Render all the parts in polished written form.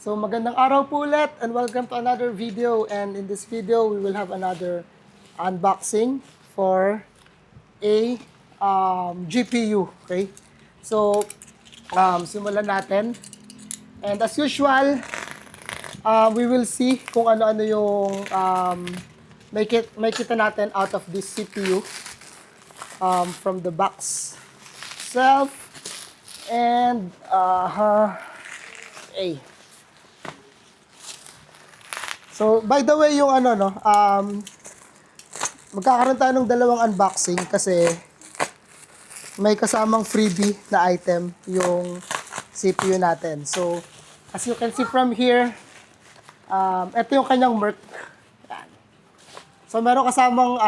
So magandang araw po ulit and welcome to another video, and in this video we will have another unboxing for a GPU. Okay, so simulan natin, and as usual we will see kung ano-ano yung may kita natin out of this CPU from the box itself. And so by the way, yung magkakaroon tayo ng dalawang unboxing kasi may kasamang freebie na item yung CPU natin. So as you can see from here, ito yung kanyang Merc. Yan. So meron kasamang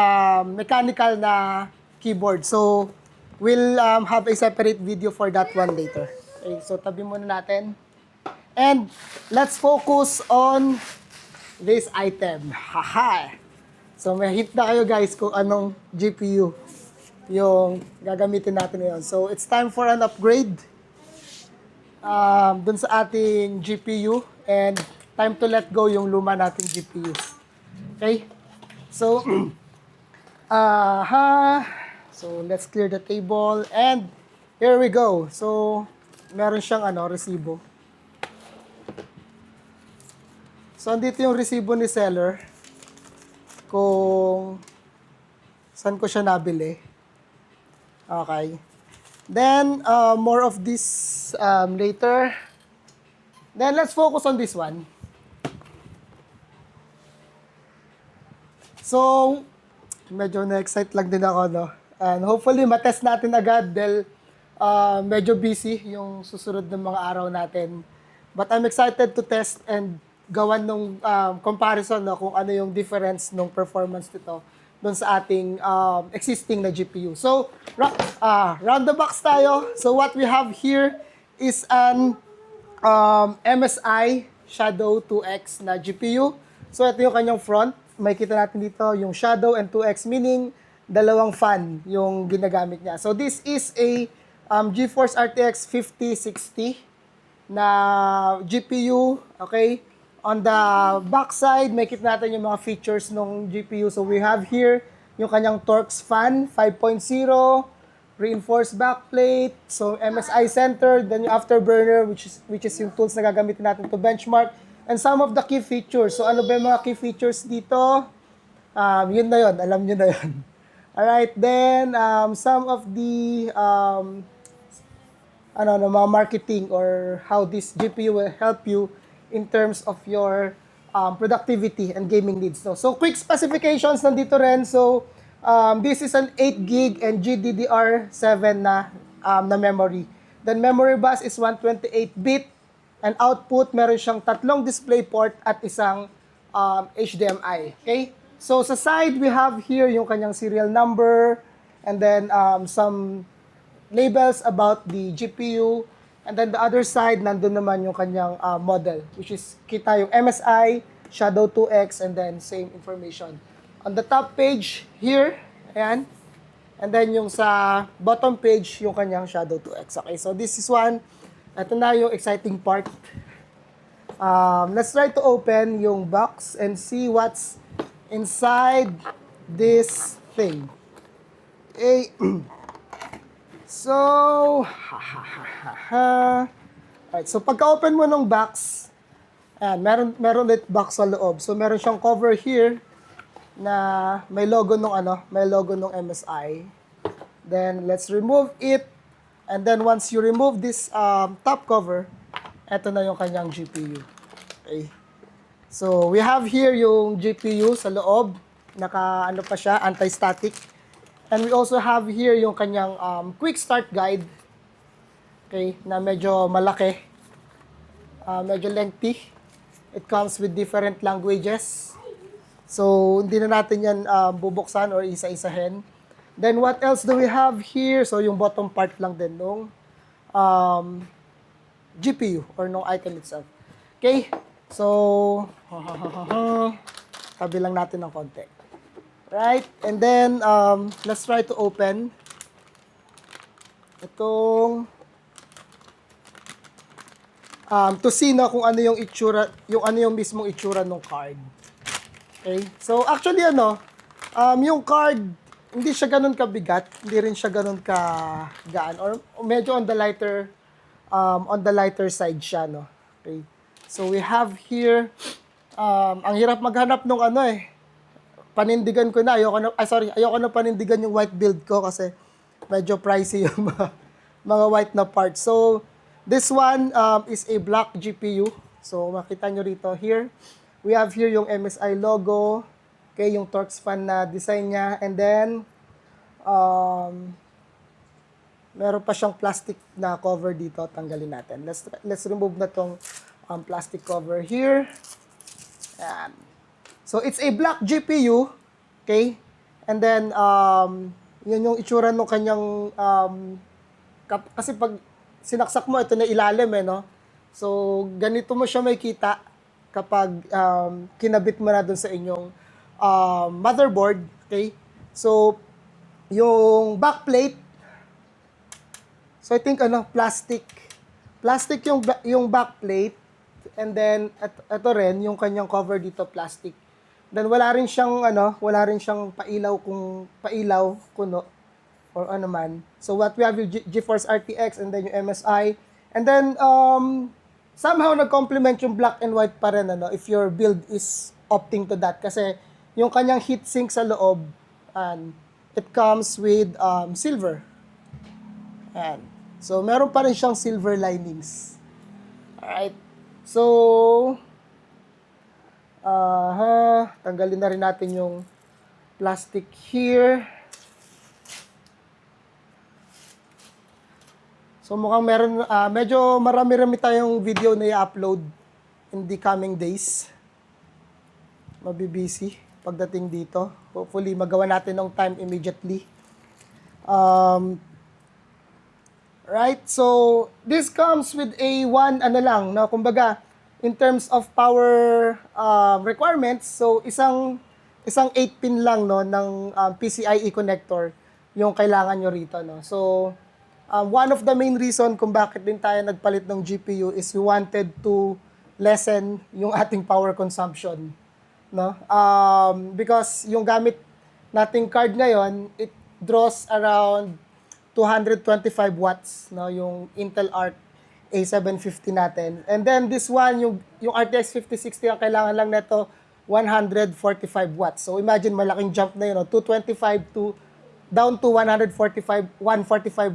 mechanical na keyboard. So we'll have a separate video for that one later. Okay, so tabi muna natin. And let's focus on this item. Haha! So may hint na kayo guys kung anong GPU yung gagamitin natin ngayon. So it's time for an upgrade dun sa ating GPU, and time to let go yung luma nating GPU. Okay? So so let's clear the table, and here we go. So meron siyang resibo. So andito yung resibo ni seller kung saan ko siya nabili. Okay. Then more of this later. Then let's focus on this one. So medyo na-excite lang din ako, no? And hopefully matest natin agad dahil medyo busy yung susunod ng mga araw natin. But I'm excited to test and gawan ng comparison, no, kung ano yung difference ng performance nito doon sa ating existing na GPU. So round the box tayo. So what we have here is an MSI Shadow 2X na GPU. So ito yung kanyang front. May kita natin dito yung Shadow and 2X, meaning dalawang fan yung ginagamit niya. So this is a GeForce RTX 5060 na GPU. Okay? On the back side, may kita natin yung mga features ng GPU. So we have here yung kanyang Torx fan 5.0, reinforced backplate, so MSI center, then yung afterburner, which is yung tools na gagamitin natin to benchmark, and some of the key features. So ano ba yung mga key features dito? Yun na yun, alam nyo na yun. Alright, then some of the mga marketing or how this GPU will help you in terms of your productivity and gaming needs. So quick specifications nandito rin. So this is an 8 gig and GDDR7 na memory. Then memory bus is 128-bit, and output meron siyang tatlong display port at isang HDMI. Okay? So sa side, we have here yung kanyang serial number, and then some labels about the GPU. And then the other side, nandun naman yung kanyang model, which is kita yung MSI, Shadow 2X, and then same information. On the top page here, ayan. And then yung sa bottom page, yung kanyang Shadow 2X. Okay, so this is one. Ito na yung exciting part. Let's try to open yung box and see what's inside this thing. Okay. So, alright, so pagka-open mo ng box, ayan, meron ulit box sa loob. So meron siyang cover here na may logo ng MSI. Then let's remove it. And then once you remove this top cover, eto na yung kanyang GPU. Okay. So we have here yung GPU sa loob, naka pa siya, anti-static. And we also have here yung kanyang quick start guide. Okay, na medyo malaki. Medyo lengthy. It comes with different languages. So, hindi na natin yan bubuksan or isa-isahin. Then, what else do we have here? So, yung bottom part lang din nung GPU or nung item itself. Okay, so, tabi lang natin ng konti. Right? And then, let's try to open itong to see na kung ano yung itsura, yung ano yung mismong itsura ng card. Okay? So actually yung card hindi siya ganun kabigat, hindi rin siya ganun kagaan or medyo on the lighter side siya, no. Okay. So we have here ang hirap maghanap nung panindigan ko na. Ayoko na panindigan yung white build ko kasi medyo pricey yung mga white na parts. So this one is a black GPU. So makita nyo rito here. We have here yung MSI logo. Okay, yung Torx fan na design niya. And then, meron pa siyang plastic na cover dito. Tanggalin natin. Let's remove na tong plastic cover here. Ayan. So, it's a black GPU. Okay? And then, yun yung itsura ng kanyang, kasi pag sinaksak mo, ito na ilalim no? So, ganito mo siya makita kapag kinabit mo na dun sa inyong motherboard, okay? So, yung backplate, so I think plastic yung backplate, and then ito rin yung kanyang cover dito, plastic. Then wala rin siyang pailaw kuno or ano man. So what we have yung GeForce RTX and then yung MSI, and then somehow nag-complement yung black and white pa rin if your build is opting to that, kasi yung kanyang heatsink sa loob, and it comes with silver. Ayan. So, meron pa rin siyang silver linings. Alright. So, tanggalin na rin natin yung plastic here. So, mukhang medyo marami-rami tayong video na i-upload in the coming days. Mabibisi pagdating dito. Hopefully, magawa natin ng time immediately. Right? So, this comes with a kumbaga, in terms of power requirements, so isang 8-pin lang ng PCIe connector yung kailangan nyo rito. So, one of the main reason kung bakit din tayo nagpalit ng GPU is we wanted to lessen yung ating power consumption. Because yung gamit nating card ngayon, it draws around 225 watts, yung Intel Arc A750 natin. And then this one, yung RTX 5060, ang kailangan lang nito 145 watts. So imagine, malaking jump na yun, 225 to down to 145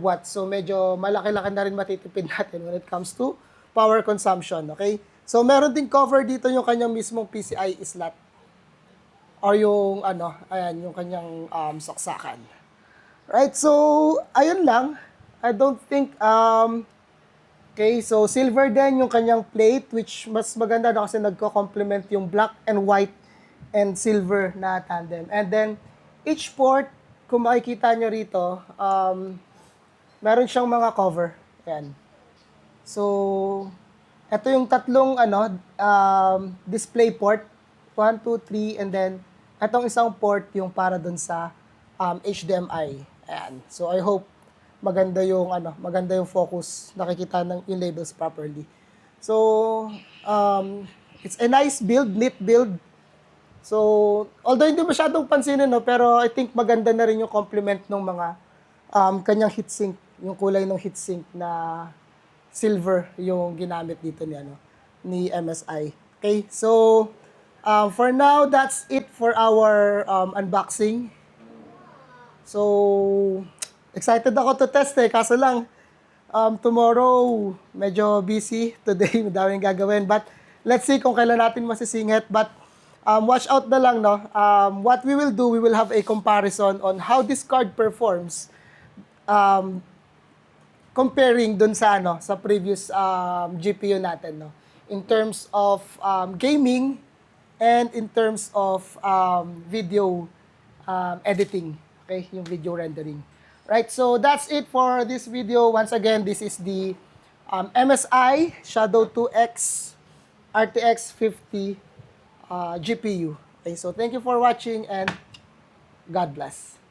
watts. So medyo malaki-laki na rin matitipid natin when it comes to power consumption, okay? So meron ding cover dito yung kanyang mismong PCIe slot or yung yung kanyang saksakan. Right? So ayun lang. I don't think okay, so silver din yung kanyang plate, which mas maganda kasi nagko-complement yung black and white and silver na tandem. And then each port, kung makikita nyo rito, meron siyang mga cover. Ayan. So ito yung tatlong display port, 1, 2, 3, and then itong isang port yung para dun sa HDMI. Ayan. So I hope maganda yung focus, nakikita ng yung labels properly. So it's a nice build, neat build. So although hindi masyadong pansinin, pero I think maganda na rin yung complement ng mga kanyang heatsink, yung kulay ng heatsink na silver yung ginamit dito ni MSI. Okay, so for now, that's it for our unboxing. So excited ako to test kaso lang tomorrow medyo busy, today madaming gagawin, but let's see kung kailan natin masisingit. But watch out na lang, what we will do, we will have a comparison on how this card performs comparing dun sa sa previous GPU natin, in terms of gaming and in terms of video editing, okay, yung video rendering. Right, so that's it for this video. Once again, this is the MSI Shadow 2X RTX 50 GPU. Okay, so thank you for watching and God bless.